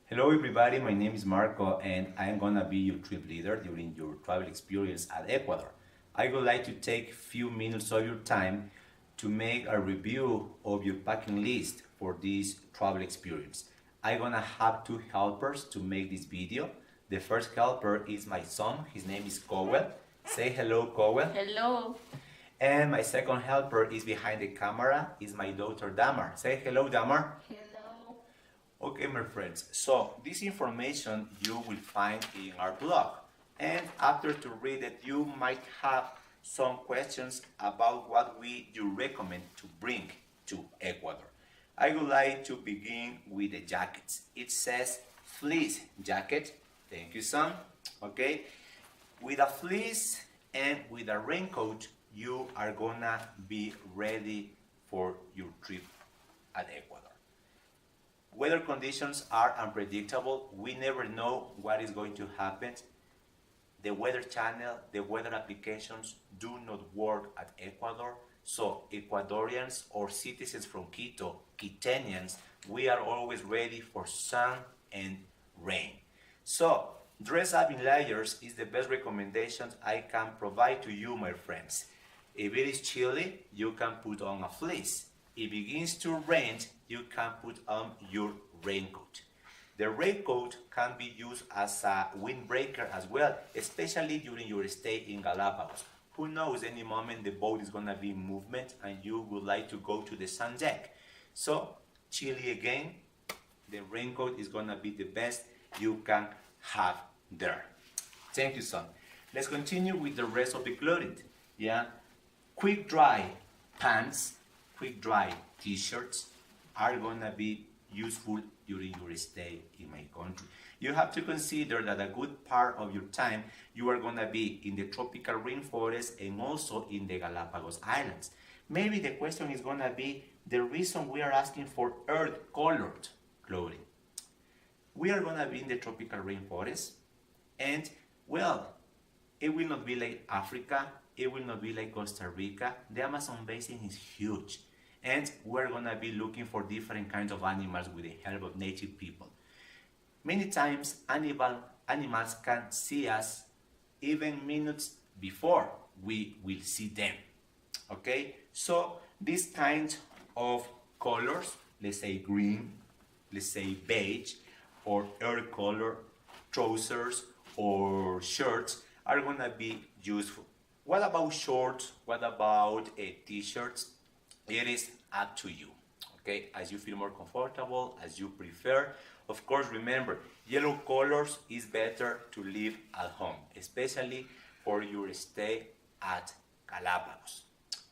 Hello everybody, my name is Marco and I'm gonna be your trip leader during your travel experience at Ecuador. I would like to take a few minutes of your time to make a review of your packing list for this travel experience. I'm gonna have two helpers to make this video. The first helper is my son, his name is Cowell. Say hello, Cowell. Hello. And my second helper is behind the camera, is my daughter Damar. Say hello, Damar. Hello. Okay, my friends, so this information you will find in our blog. And after to read it, you might have some questions about what we do recommend to bring to Ecuador. I would like to begin with the jackets. It says fleece jacket. Thank you, son. Okay, with a fleece and with a raincoat, you are gonna be ready for your trip at Ecuador. Weather conditions are unpredictable. We never know what is going to happen. The weather channel, the weather applications do not work at Ecuador. So Ecuadorians or citizens from Quito, Quitenians, we are always ready for sun and rain. So dress up in layers is the best recommendation I can provide to you, my friends. If it is chilly, you can put on a fleece. If it begins to rain, you can put on your raincoat. The raincoat can be used as a windbreaker as well, especially during your stay in Galapagos. Who knows, any moment the boat is going to be in movement and you would like to go to the sun deck. So, chilly again, the raincoat is going to be the best you can have there. Thank you, son. Let's continue with the rest of the clothing. Yeah, quick dry pants, quick dry t-shirts are gonna be useful during your stay in my country. You have to consider that a good part of your time you are gonna be in the tropical rainforest and also in the Galapagos Islands. Maybe the question is gonna be the reason we are asking for earth-colored clothing. We are gonna be in the tropical rainforest and well, it will not be like Africa, it will not be like Costa Rica. The Amazon basin is huge. And we're gonna be looking for different kinds of animals with the help of native people. Many times animals can see us even minutes before we will see them. Okay? So this kind of colors, let's say green, let's say beige, or earth color trousers or shirts are gonna be useful. What about shorts? What about t-shirts? It is up to you, okay? As you feel more comfortable, as you prefer. Of course, remember, yellow colors is better to leave at home, especially for your stay at Galapagos,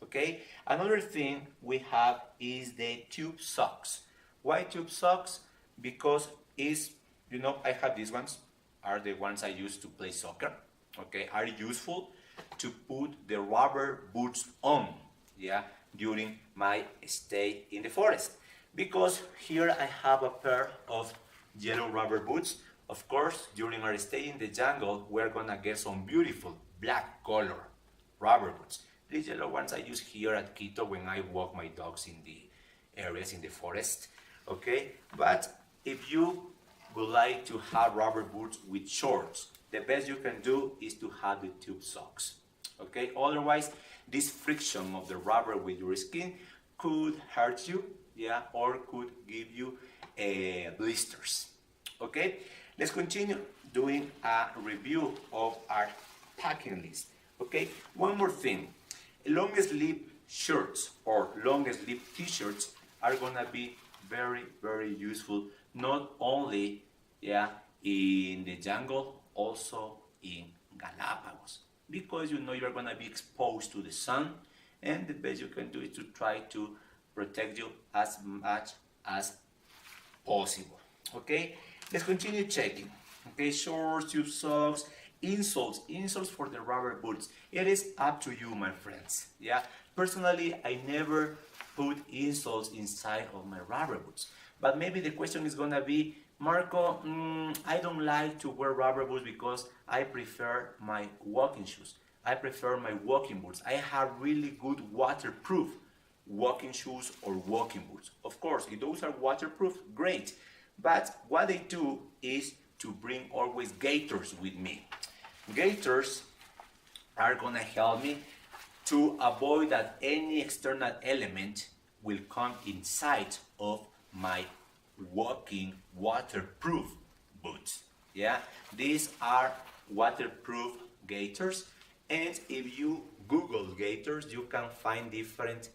okay? Another thing we have is the tube socks. Why tube socks? Because I have these ones, are the ones I use to play soccer, okay? Are useful to put the rubber boots on, yeah, during my stay in the forest. Because here I have a pair of yellow rubber boots. Of course, during our stay in the jungle, we're gonna get some beautiful black color rubber boots. These yellow ones I use here at Quito when I walk my dogs in the areas in the forest, okay? But if you would like to have rubber boots with shorts, the best you can do is to have the tube socks. Okay, otherwise this friction of the rubber with your skin could hurt you, yeah, or could give you blisters. Okay, let's continue doing a review of our packing list. Okay, one more thing, long sleeve shirts or long sleeve t-shirts are gonna be very useful, not only, yeah, in the jungle, also in Galapagos, because you're going to be exposed to the sun, and the best you can do is to try to protect you as much as possible. Okay, let's continue checking. Okay, shorts, tube socks, insoles for the rubber boots. It is up to you, my friends. Yeah, personally I never put insoles inside of my rubber boots, but maybe the question is gonna be, Marco, I don't like to wear rubber boots because I prefer my walking shoes. I prefer my walking boots. I have really good waterproof walking shoes or walking boots. Of course, if those are waterproof, great. But what I do is to bring always gaiters with me. Gaiters are gonna help me to avoid that any external element will come inside of my walking waterproof boots. Yeah, these are waterproof gaiters, and if you Google gaiters, you can find different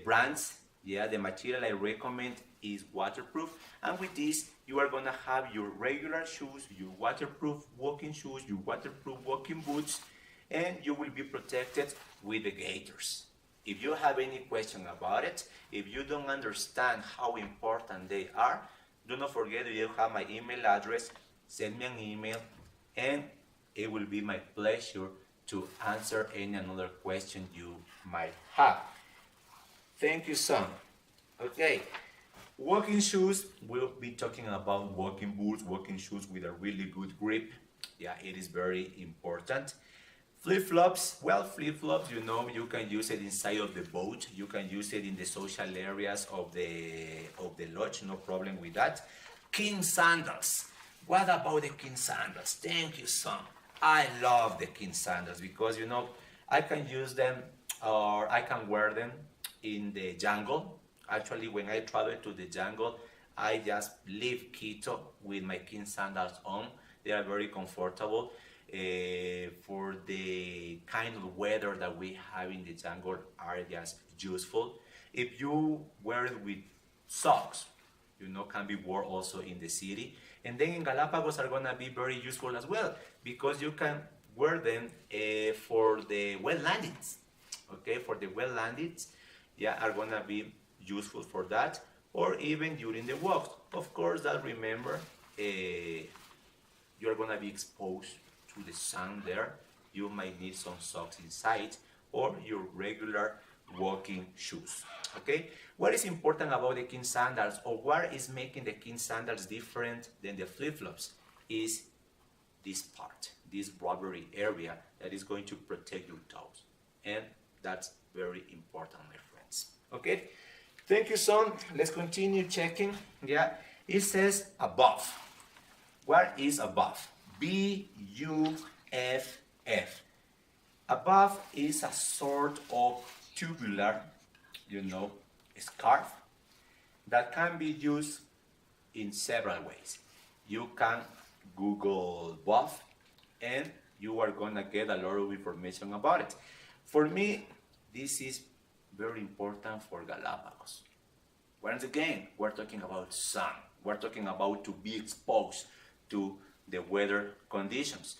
brands. Yeah, the material I recommend is waterproof, and with this you are gonna have your regular shoes, your waterproof walking shoes, your waterproof walking boots, and you will be protected with the gaiters. If you have any question about it, if you don't understand how important they are, do not forget you have my email address, send me an email, and it will be my pleasure to answer any another question you might have. Thank you, son. Okay, walking shoes, we'll be talking about walking boots, walking shoes with a really good grip. Yeah, it is very important. Flip-flops, well, flip-flops, you know, you can use it inside of the boat. You can use it in the social areas of the lodge, no problem with that. King sandals. What about the king sandals? Thank you, son. I love the king sandals because, you know, I can use them or I can wear them in the jungle. Actually, when I travel to the jungle, I just leave Quito with my king sandals on. They are very comfortable. For the kind of weather that we have in the jungle are just useful. If you wear it with socks, you know, can be worn also in the city. And then in Galapagos are gonna be very useful as well because you can wear them for the wet landings. Okay, for the wet landings, yeah, are gonna be useful for that, or even during the walks. Of course, that remember you're gonna be exposed to the sun there. You might need some socks inside or your regular walking shoes. Okay, what is important about the king sandals, or what is making the king sandals different than the flip-flops, is this part, this rubbery area that is going to protect your toes, and that's very important, my friends. Okay, thank you, son. Let's continue checking. Yeah, it says above. What is above? B-U-F-F. Above is a sort of tubular, you know, scarf that can be used in several ways. You can Google buff and you are gonna get a lot of information about it. For me, this is very important for Galapagos. Once again, we're talking about sun. We're talking about to be exposed to the weather conditions.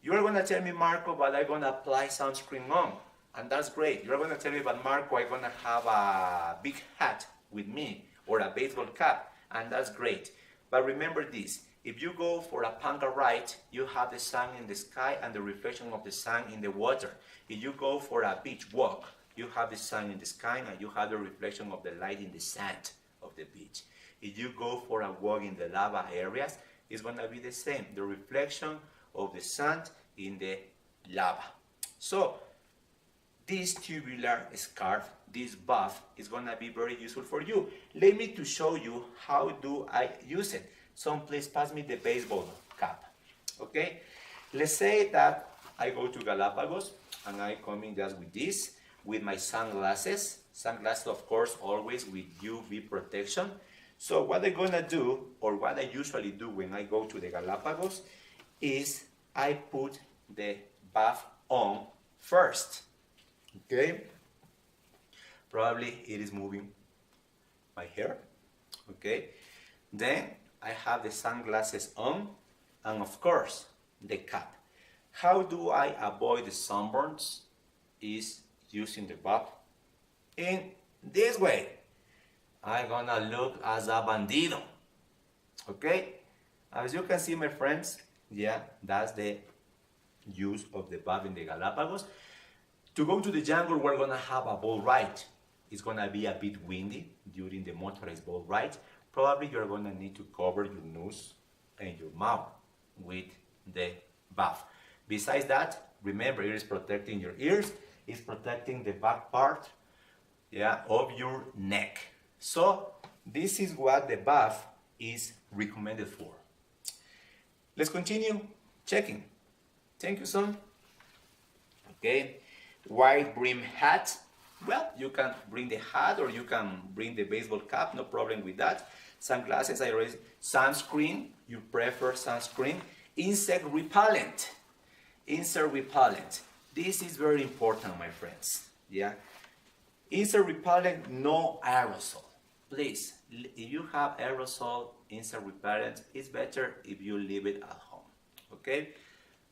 You're gonna tell me, Marco, but I'm gonna apply sunscreen on, and that's great. You're gonna tell me, but Marco, I'm gonna have a big hat with me or a baseball cap, and that's great. But remember this, if you go for a panga ride, you have the sun in the sky and the reflection of the sun in the water. If you go for a beach walk, you have the sun in the sky and you have the reflection of the light in the sand of the beach. If you go for a walk in the lava areas, it's going to be the same, the reflection of the sun in the lava. So this tubular scarf, this buff, is going to be very useful for you. Let me to show you how do I use it. Some please pass me the baseball cap. Okay, let's say that I go to Galapagos and I come in just with this, with my sunglasses. Sunglasses, of course, always with UV protection. So what I'm gonna do, or what I usually do when I go to the Galapagos, is I put the buff on first. Okay, probably it is moving my hair. Okay, then I have the sunglasses on, and of course the cap. How do I avoid the sunburns? Is using the buff in this way. I'm gonna look as a bandido. Okay, as you can see, my friends, yeah, that's the use of the buff in the Galapagos. To go to the jungle, we're gonna have a boat ride. It's gonna be a bit windy during the motorized boat ride. Probably you're gonna need to cover your nose and your mouth with the buff. Besides that, remember, it is protecting your ears, it's protecting the back part, yeah, of your neck. So this is what the buff is recommended for. Let's continue checking. Thank you, son. Okay, wide brim hat. Well, you can bring the hat or you can bring the baseball cap, no problem with that. Sunglasses, I already, sunscreen, you prefer sunscreen. Insect repellent. Insect repellent. This is very important, my friends. Yeah. Insect repellent, no aerosol. Please, if you have aerosol insect repellent, it's better if you leave it at home. Okay?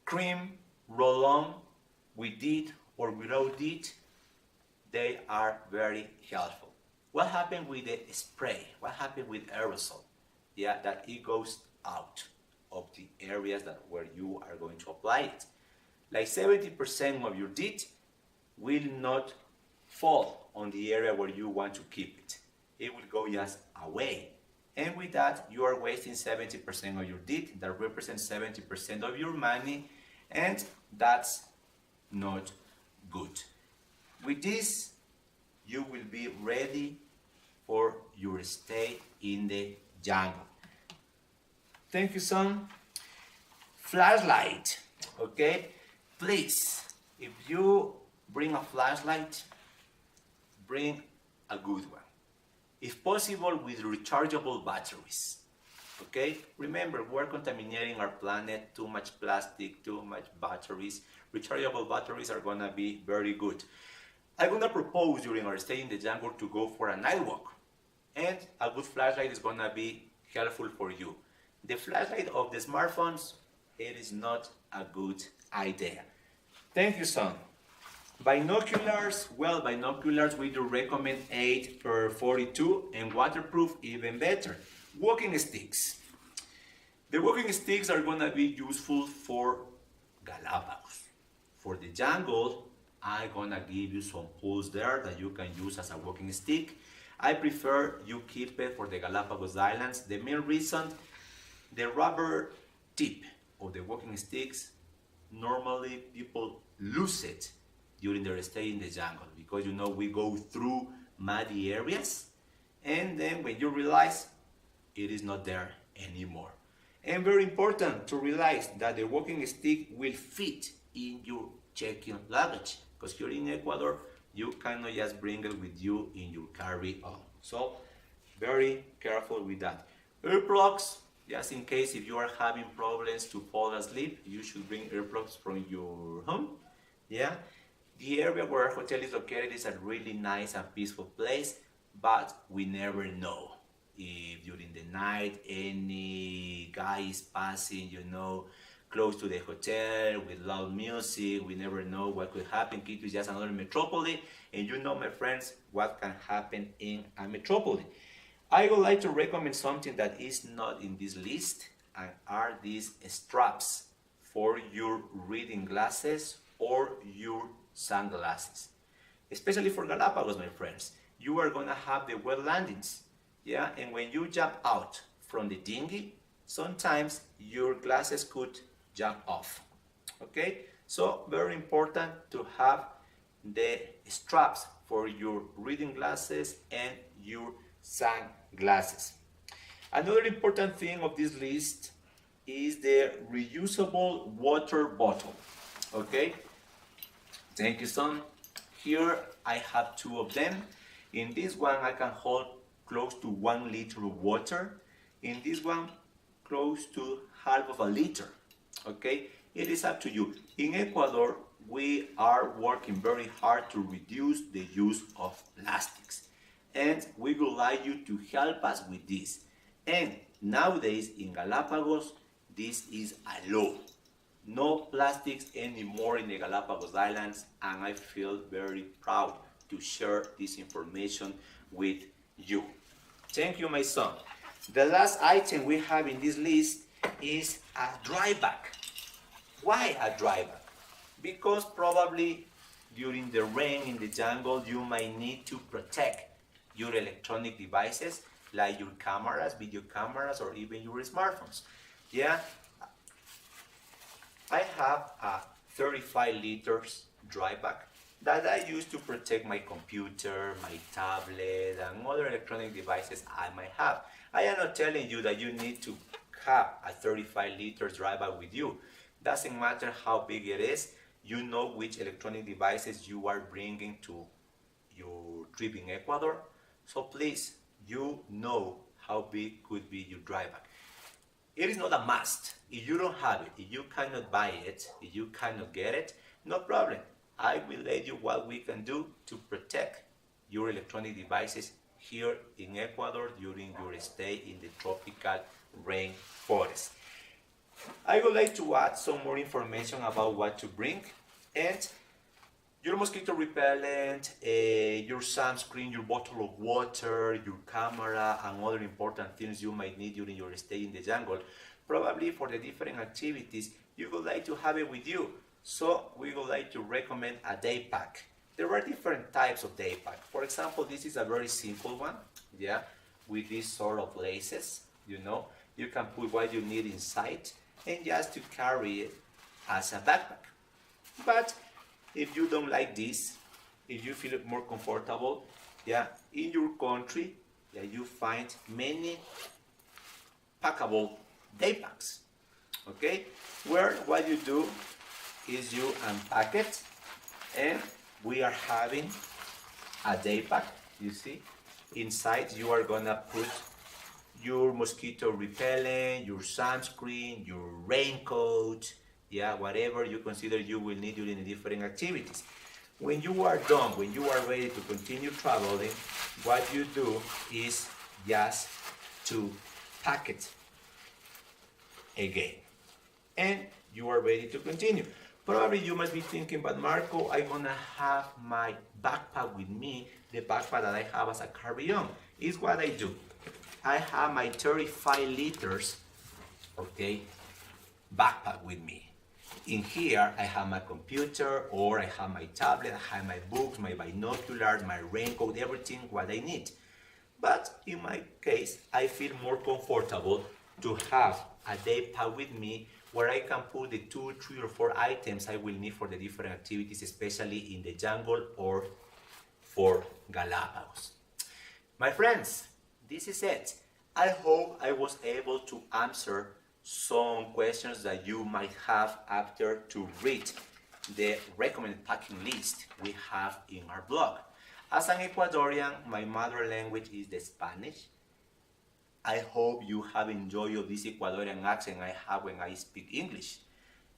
Cream, roll-on, with it or without it, they are very helpful. What happened with the spray? What happened with aerosol? Yeah, that it goes out of the areas that where you are going to apply it. Like 70% of your DIT will not fall on the area where you want to keep it. It will go just away. And with that, you are wasting 70% of your DIT. That represents 70% of your money, and that's not good. With this, you will be ready for your stay in the jungle. Thank you, son. Flashlight, okay? Please, if you bring a flashlight, bring a good one. If possible, with rechargeable batteries, okay? Remember, we're contaminating our planet, too much plastic, too much batteries. Rechargeable batteries are gonna be very good. I'm gonna propose during our stay in the jungle to go for a night walk, and a good flashlight is gonna be helpful for you. The flashlight of the smartphones, it is not a good idea. Thank you, son. Binoculars, well, binoculars we do recommend 8x42 and waterproof even better. Walking sticks. The walking sticks are gonna be useful for Galapagos. For the jungle, I'm gonna give you some poles there that you can use as a walking stick. I prefer you keep it for the Galapagos Islands. The main reason, the rubber tip of the walking sticks, normally people lose it during their stay in the jungle because you know we go through muddy areas, and then when you realize it is not there anymore. And very important to realize that the walking stick will fit in your check-in luggage, because here in Ecuador you cannot just bring it with you in your carry-on. So very careful with that. Earplugs, just in case if you are having problems to fall asleep, you should bring earplugs from your home. Yeah. The area where our hotel is located is a really nice and peaceful place, but we never know if during the night any guy is passing, you know, close to the hotel with loud music. We never know what could happen. Quito is just another metropolis, and you know, my friends, what can happen in a metropolis. I would like to recommend something that is not in this list, and are these straps for your reading glasses or your sunglasses. Especially for Galapagos, my friends, you are gonna have the wet landings, yeah, and when you jump out from the dinghy, sometimes your glasses could jump off. Okay, so very important to have the straps for your reading glasses and your sunglasses. Another important thing of this list is the reusable water bottle. Okay, thank you, son. Here I have two of them. In this one I can hold close to 1 liter of water. In this one, close to half of a liter. Okay, it is up to you. In Ecuador, we are working very hard to reduce the use of plastics, and we would like you to help us with this. And nowadays in Galapagos, this is a law. No plastics anymore in the Galapagos Islands, and I feel very proud to share this information with you. Thank you, my son. The last item we have in this list is a dry bag. Why a dry bag? Because probably during the rain in the jungle, you might need to protect your electronic devices like your cameras, video cameras, or even your smartphones. Yeah, I have a 35 liters dry bag that I use to protect my computer, my tablet, and other electronic devices I might have. I am not telling you that you need to have a 35 liters dry bag with you. Doesn't matter how big it is, you know which electronic devices you are bringing to your trip in Ecuador. So please, you know how big could be your dry bag. It is not a must. If you don't have it, if you cannot buy it, if you cannot get it, no problem. I will let you what we can do to protect your electronic devices here in Ecuador during your stay in the tropical rainforest. I would like to add some more information about what to bring, and your mosquito repellent, your sunscreen, your bottle of water, your camera, and other important things you might need during your stay in the jungle. Probably for the different activities, you would like to have it with you. So we would like to recommend a day pack. There are different types of day pack. For example, this is a very simple one, yeah, with these sort of laces, you know. You can put what you need inside and just to carry it as a backpack. But if you don't like this, if you feel more comfortable, yeah, in your country, yeah, you find many packable day packs, okay? Where what you do is you unpack it, and we are having a day pack, you see? Inside you are gonna put your mosquito repellent, your sunscreen, your raincoat, yeah, whatever you consider you will need during the different activities. When you are done, when you are ready to continue traveling, what you do is just to pack it again, and you are ready to continue. Probably you must be thinking, but Marco, I'm gonna have my backpack with me, the backpack that I have as a carry-on. Is what I do. I have my 35 liters, okay, backpack with me. In here, I have my computer, or I have my tablet, I have my books, my binoculars, my raincoat, everything what I need. But in my case, I feel more comfortable to have a day pack with me where I can put the 2, 3, or 4 items I will need for the different activities, especially in the jungle or for Galapagos. My friends, this is it. I hope I was able to answer some questions that you might have after to read the recommended packing list we have in our blog. As an Ecuadorian, my mother language is the Spanish. I hope you have enjoyed this Ecuadorian accent I have when I speak English.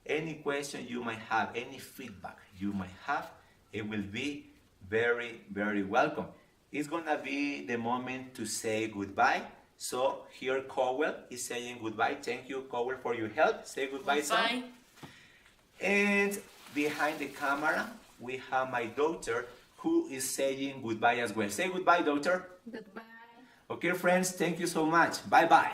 Any question you might have, any feedback you might have, it will be very, very welcome. It's gonna be the moment to say goodbye. So here Cowell is saying goodbye. Thank you, Cowell, for your help. Say goodbye, son. And behind the camera, we have my daughter who is saying goodbye as well. Say goodbye, daughter. Goodbye. Okay, friends, thank you so much. Bye-bye.